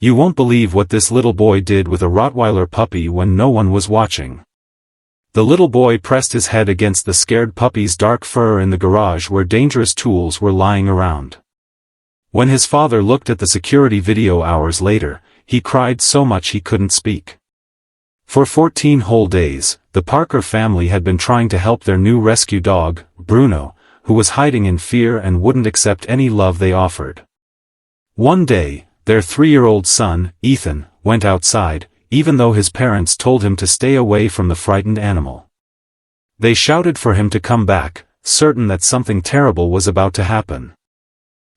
You won't believe what this little boy did with a Rottweiler puppy when no one was watching. The little boy pressed his head against the scared puppy's dark fur in the garage where dangerous tools were lying around. When his father looked at the security video hours later, he cried so much he couldn't speak. For 14 whole days, the Parker family had been trying to help their new rescue dog, Bruno, who was hiding in fear and wouldn't accept any love they offered. One day, their 3-year-old son, Ethan, went outside, even though his parents told him to stay away from the frightened animal. They shouted for him to come back, certain that something terrible was about to happen.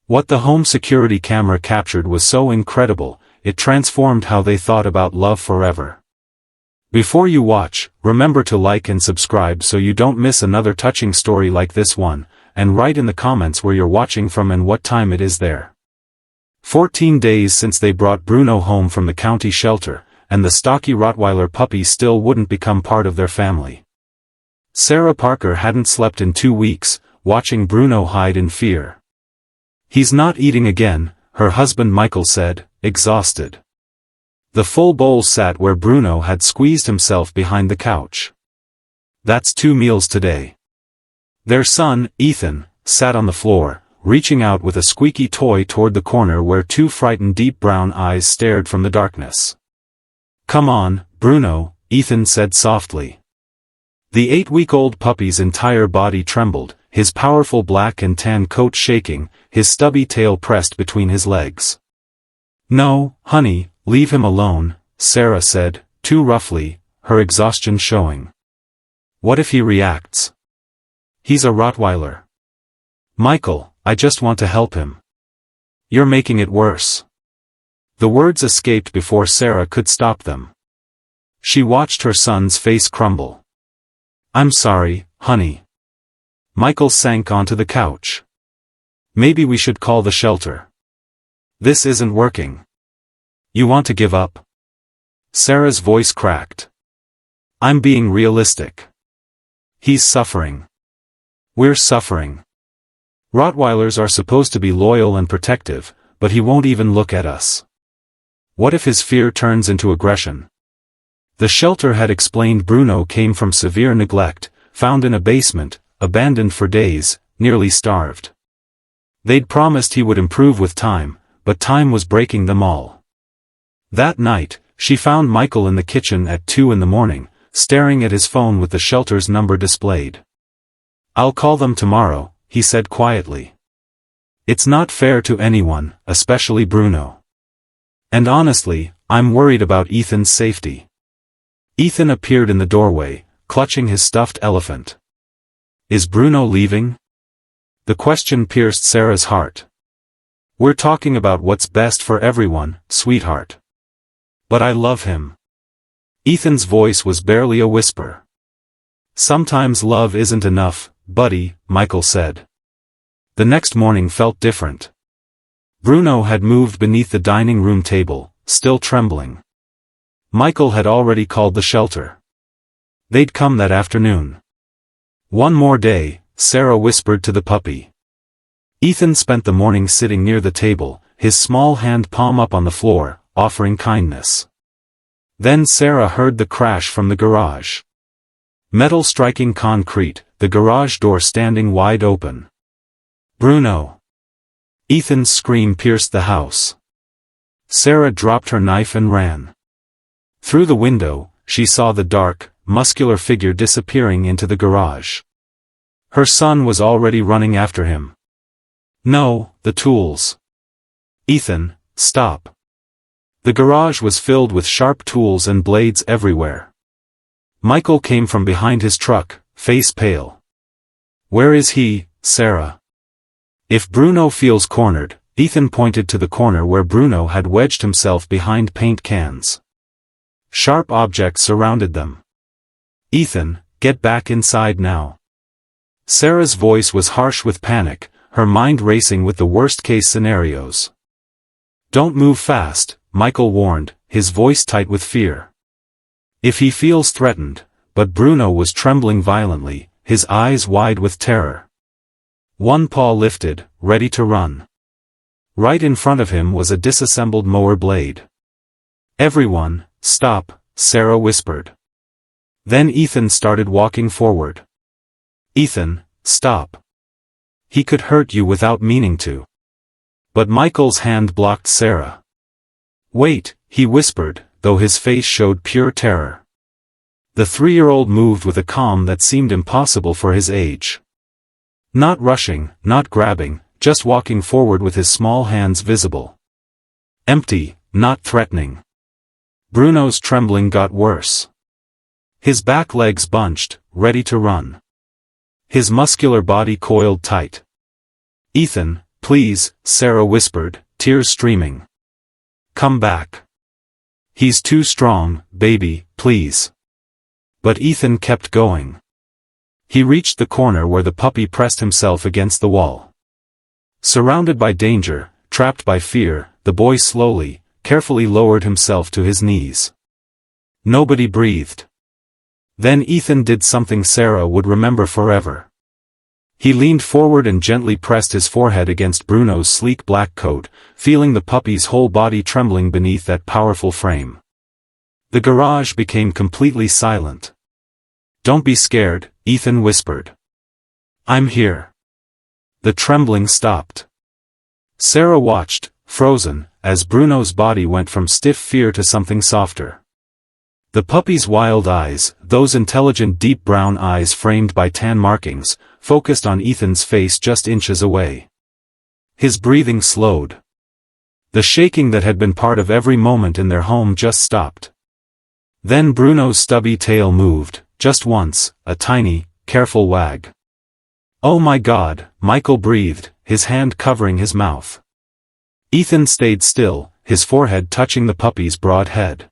What the home security camera captured was so incredible, it transformed how they thought about love forever. Before you watch, remember to like and subscribe so you don't miss another touching story like this one, and write in the comments where you're watching from and what time it is there. 14 days since they brought Bruno home from the county shelter, and the stocky Rottweiler puppy still wouldn't become part of their family. Sarah Parker hadn't slept in 2 weeks, watching Bruno hide in fear. "He's not eating again," her husband Michael said, exhausted. The full bowl sat where Bruno had squeezed himself behind the couch. "That's 2 meals today." Their son, Ethan, sat on the floor, reaching out with a squeaky toy toward the corner where 2 frightened deep brown eyes stared from the darkness. "Come on, Bruno," Ethan said softly. The 8-week-old puppy's entire body trembled, his powerful black and tan coat shaking, his stubby tail pressed between his legs. "No, honey, leave him alone," Sarah said, too roughly, her exhaustion showing. "What if he reacts? He's a Rottweiler." "Michael, I just want to help him." "You're making it worse." The words escaped before Sarah could stop them. She watched her son's face crumble. "I'm sorry, honey." Michael sank onto the couch. "Maybe we should call the shelter. This isn't working." "You want to give up?" Sarah's voice cracked. "I'm being realistic. He's suffering. We're suffering. Rottweilers are supposed to be loyal and protective, but he won't even look at us. What if his fear turns into aggression?" The shelter had explained Bruno came from severe neglect, found in a basement, abandoned for days, nearly starved. They'd promised he would improve with time, but time was breaking them all. That night, she found Michael in the kitchen at 2 in the morning, staring at his phone with the shelter's number displayed. "I'll call them tomorrow," he said quietly. "It's not fair to anyone, especially Bruno. And honestly, I'm worried about Ethan's safety." Ethan appeared in the doorway, clutching his stuffed elephant. "Is Bruno leaving?" The question pierced Sarah's heart. "We're talking about what's best for everyone, sweetheart. But I love him." Ethan's voice was barely a whisper. "Sometimes love isn't enough, buddy," Michael said. The next morning felt different. Bruno had moved beneath the dining room table, still trembling. Michael had already called the shelter. They'd come that afternoon. "One more day," Sarah whispered to the puppy. Ethan spent the morning sitting near the table, his small hand palm up on the floor, offering kindness. Then Sarah heard the crash from the garage. Metal striking concrete, the garage door standing wide open. "Bruno!" Ethan's scream pierced the house. Sarah dropped her knife and ran. Through the window, she saw the dark, muscular figure disappearing into the garage. Her son was already running after him. "No, the tools." "Ethan, stop." The garage was filled with sharp tools and blades everywhere. Michael came from behind his truck, face pale. "Where is he, Sarah?" "If Bruno feels cornered," Ethan pointed to the corner where Bruno had wedged himself behind paint cans. Sharp objects surrounded them. "Ethan, get back inside now." Sarah's voice was harsh with panic, her mind racing with the worst-case scenarios. "Don't move fast," Michael warned, his voice tight with fear. "If he feels threatened," but Bruno was trembling violently, his eyes wide with terror. One paw lifted, ready to run. Right in front of him was a disassembled mower blade. "Everyone, stop," Sarah whispered. Then Ethan started walking forward. "Ethan, stop. He could hurt you without meaning to." But Michael's hand blocked Sarah. "Wait," he whispered, though his face showed pure terror. The 3-year-old moved with a calm that seemed impossible for his age. Not rushing, not grabbing, just walking forward with his small hands visible. Empty, not threatening. Bruno's trembling got worse. His back legs bunched, ready to run. His muscular body coiled tight. "Ethan, please," Sarah whispered, tears streaming. "Come back. He's too strong, baby, please." But Ethan kept going. He reached the corner where the puppy pressed himself against the wall. Surrounded by danger, trapped by fear, the boy slowly, carefully lowered himself to his knees. Nobody breathed. Then Ethan did something Sarah would remember forever. He leaned forward and gently pressed his forehead against Bruno's sleek black coat, feeling the puppy's whole body trembling beneath that powerful frame. The garage became completely silent. "Don't be scared," Ethan whispered. "I'm here." The trembling stopped. Sarah watched, frozen, as Bruno's body went from stiff fear to something softer. The puppy's wild eyes, those intelligent deep brown eyes framed by tan markings, focused on Ethan's face just inches away. His breathing slowed. The shaking that had been part of every moment in their home just stopped. Then Bruno's stubby tail moved, just once, a tiny, careful wag. "Oh my God," Michael breathed, his hand covering his mouth. Ethan stayed still, his forehead touching the puppy's broad head.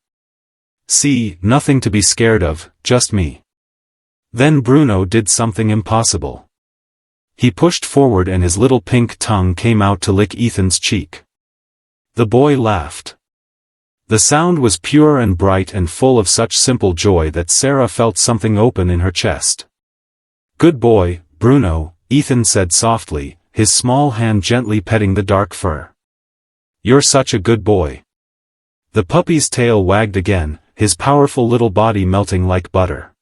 "See, nothing to be scared of, just me." Then Bruno did something impossible. He pushed forward and his little pink tongue came out to lick Ethan's cheek. The boy laughed. The sound was pure and bright and full of such simple joy that Sarah felt something open in her chest. "Good boy, Bruno," Ethan said softly, his small hand gently petting the dark fur. "You're such a good boy." The puppy's tail wagged again, his powerful little body melting like butter.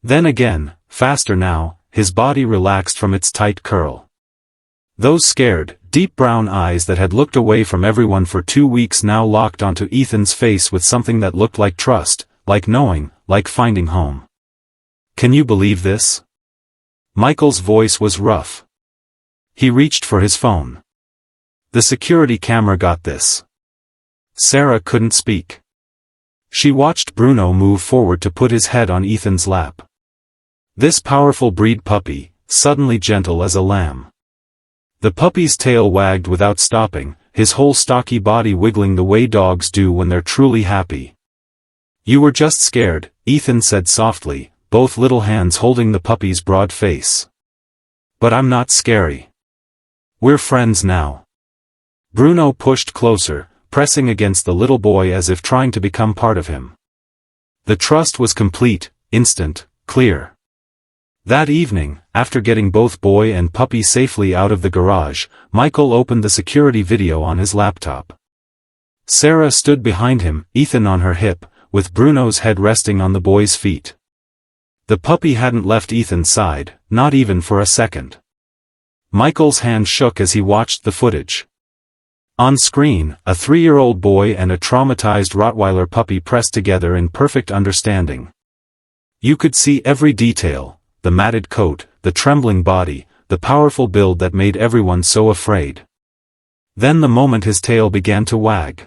Then again, faster now, his body relaxed from its tight curl. Those scared, deep brown eyes that had looked away from everyone for 2 weeks now locked onto Ethan's face with something that looked like trust, like knowing, like finding home. "Can you believe this?" Michael's voice was rough. He reached for his phone. "The security camera got this." Sarah couldn't speak. She watched Bruno move forward to put his head on Ethan's lap. This powerful breed puppy, suddenly gentle as a lamb. The puppy's tail wagged without stopping, his whole stocky body wiggling the way dogs do when they're truly happy. "You were just scared," Ethan said softly, both little hands holding the puppy's broad face. "But I'm not scary. We're friends now." Bruno pushed closer, pressing against the little boy as if trying to become part of him. The trust was complete, instant, clear. That evening, after getting both boy and puppy safely out of the garage, Michael opened the security video on his laptop. Sarah stood behind him, Ethan on her hip, with Bruno's head resting on the boy's feet. The puppy hadn't left Ethan's side, not even for a second. Michael's hand shook as he watched the footage. On screen, a 3-year-old boy and a traumatized Rottweiler puppy pressed together in perfect understanding. You could see every detail, the matted coat, the trembling body, the powerful build that made everyone so afraid. Then the moment his tail began to wag.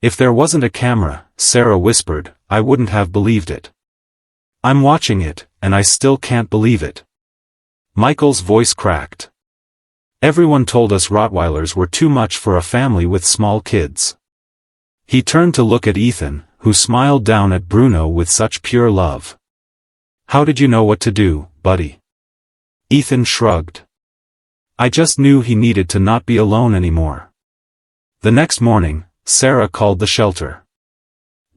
"If there wasn't a camera," Sarah whispered, "I wouldn't have believed it. I'm watching it, and I still can't believe it." Michael's voice cracked. "Everyone told us Rottweilers were too much for a family with small kids." He turned to look at Ethan, who smiled down at Bruno with such pure love. "How did you know what to do, buddy?" Ethan shrugged. "I just knew he needed to not be alone anymore." The next morning, Sarah called the shelter.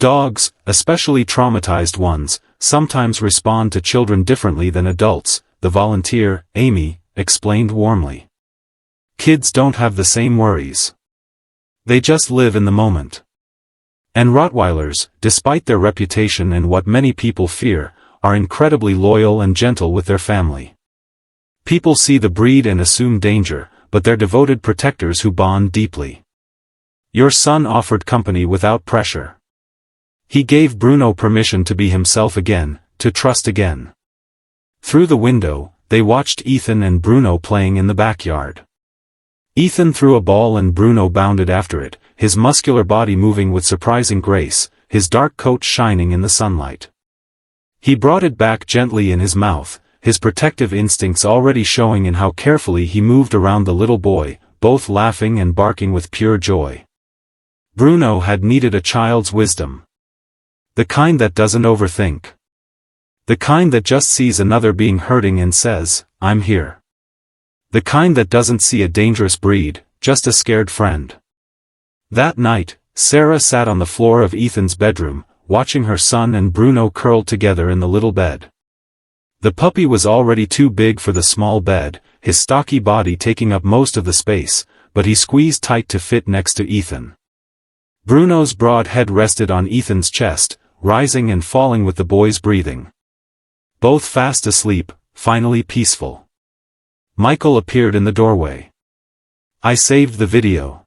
Dogs, especially traumatized ones, sometimes respond to children differently than adults, the volunteer, Amy, explained warmly. Kids don't have the same worries. They just live in the moment. And Rottweilers, despite their reputation and what many people fear, are incredibly loyal and gentle with their family. People see the breed and assume danger, but they're devoted protectors who bond deeply. Your son offered company without pressure. He gave Bruno permission to be himself again, to trust again. Through the window, they watched Ethan and Bruno playing in the backyard. Ethan threw a ball and Bruno bounded after it, his muscular body moving with surprising grace, his dark coat shining in the sunlight. He brought it back gently in his mouth, his protective instincts already showing in how carefully he moved around the little boy, both laughing and barking with pure joy. Bruno had needed a child's wisdom. The kind that doesn't overthink. The kind that just sees another being hurting and says, "I'm here." The kind that doesn't see a dangerous breed, just a scared friend. That night, Sarah sat on the floor of Ethan's bedroom, watching her son and Bruno curled together in the little bed. The puppy was already too big for the small bed, his stocky body taking up most of the space, but he squeezed tight to fit next to Ethan. Bruno's broad head rested on Ethan's chest, rising and falling with the boy's breathing. Both fast asleep, finally peaceful. Michael appeared in the doorway. "I saved the video.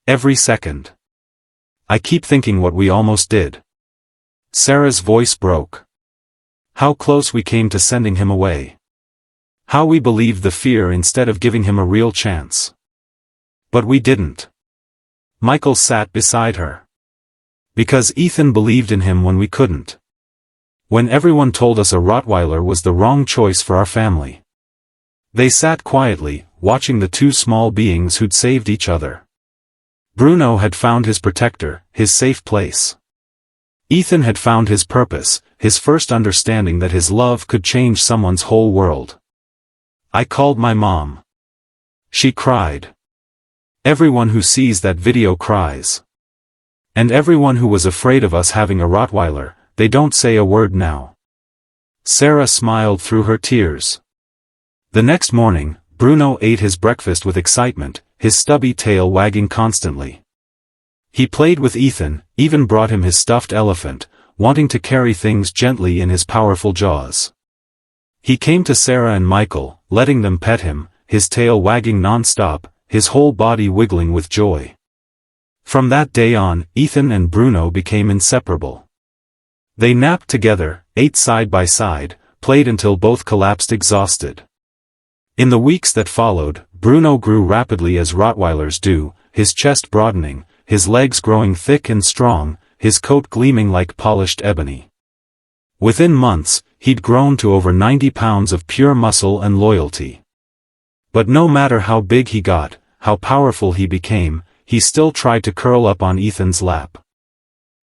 Every second. I keep thinking what we almost did." Sarah's voice broke. How close we came to sending him away. How we believed the fear instead of giving him a real chance. But we didn't. Michael sat beside her. Because Ethan believed in him when we couldn't. When everyone told us a Rottweiler was the wrong choice for our family. They sat quietly, watching the two small beings who'd saved each other. Bruno had found his protector, his safe place. Ethan had found his purpose, his first understanding that his love could change someone's whole world. I called my mom. She cried. Everyone who sees that video cries. And everyone who was afraid of us having a Rottweiler, they don't say a word now. Sarah smiled through her tears. The next morning, Bruno ate his breakfast with excitement, his stubby tail wagging constantly. He played with Ethan, even brought him his stuffed elephant, wanting to carry things gently in his powerful jaws. He came to Sarah and Michael, letting them pet him, his tail wagging non-stop, his whole body wiggling with joy. From that day on, Ethan and Bruno became inseparable. They napped together, ate side by side, played until both collapsed exhausted. In the weeks that followed, Bruno grew rapidly as Rottweilers do, his chest broadening, his legs growing thick and strong, his coat gleaming like polished ebony. Within months, he'd grown to over 90 pounds of pure muscle and loyalty. But no matter how big he got, how powerful he became, he still tried to curl up on Ethan's lap.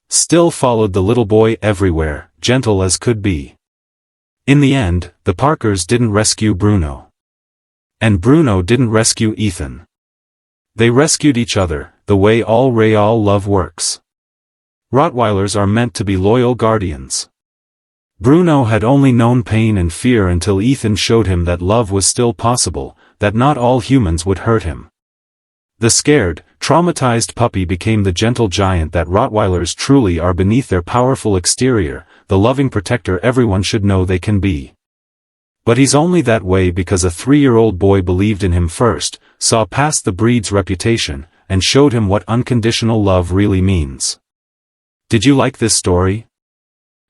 Still followed the little boy everywhere, gentle as could be. In the end, the Parkers didn't rescue Bruno. And Bruno didn't rescue Ethan. They rescued each other, the way all real love works. Rottweilers are meant to be loyal guardians. Bruno had only known pain and fear until Ethan showed him that love was still possible, that not all humans would hurt him. The scared, traumatized puppy became the gentle giant that Rottweilers truly are beneath their powerful exterior, the loving protector everyone should know they can be. But he's only that way because a 3-year-old boy believed in him first, saw past the breed's reputation, and showed him what unconditional love really means. Did you like this story?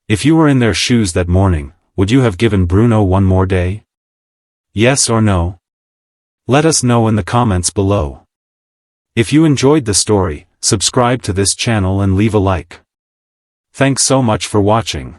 If you were in their shoes that morning, would you have given Bruno one more day? Yes or no? Let us know in the comments below. If you enjoyed the story, subscribe to this channel and leave a like. Thanks so much for watching.